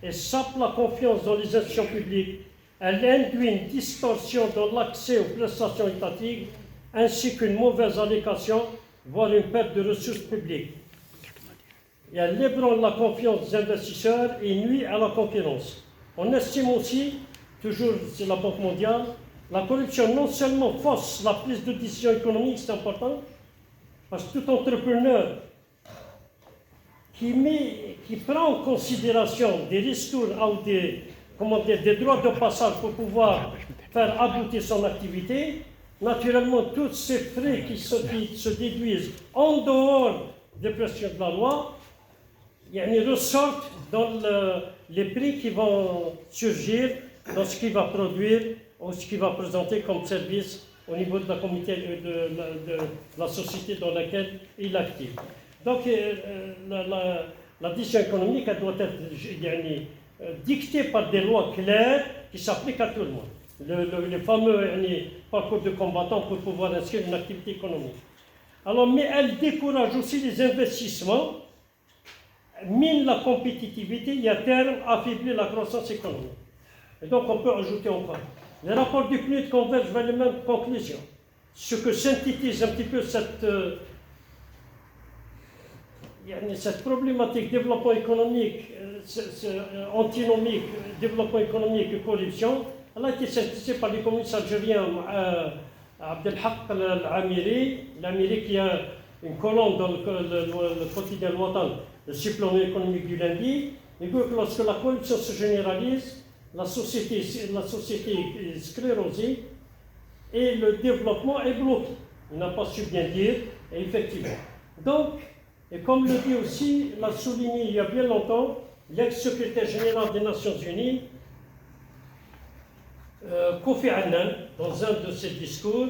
et sape la confiance dans les institutions publiques. Elle induit une distorsion dans l'accès aux prestations étatiques ainsi qu'une mauvaise allocation, voire une perte de ressources publiques. Et elle ébranle la confiance des investisseurs et nuit à la concurrence. On estime aussi, toujours c'est la Banque mondiale, la corruption non seulement fausse la prise de décision économique, c'est important, parce que tout entrepreneur qui prend en considération des ristournes ou des droits de passage pour pouvoir faire aboutir son activité, naturellement, tous ces frais qui se déduisent en dehors des prescriptions de la loi, ils ressortent dans les prix qui vont surgir dans ce qu'il va produire ou ce qu'il va présenter comme service au niveau de la société dans laquelle il est actif. Donc, la décision économique elle doit être dictée par des lois claires qui s'appliquent à tout le monde. Le fameux parcours de combattant pour pouvoir inscrire une activité économique. Alors, mais elle décourage aussi les investissements, mine la compétitivité et à terme affaiblit la croissance économique. Et donc, on peut ajouter encore. Les rapports du PNUD convergent vers les mêmes conclusions. Ce que synthétise un petit peu cette problématique développement économique, antinomique, développement économique et corruption, elle a été synthétisée par l'économiste algérien Abdelhak Al-Amiri, qui a une colonne dans le quotidien Al-Watan, le supplément économique du lundi. Il dit que lorsque la corruption se généralise, la société est sclérosée et le développement est bloqué. Il n'a pas su bien dire, et effectivement. Donc, et comme le dit aussi, l'a souligné il y a bien longtemps, l'ex-secrétaire général des Nations Unies, Kofi Annan, dans un de ses discours,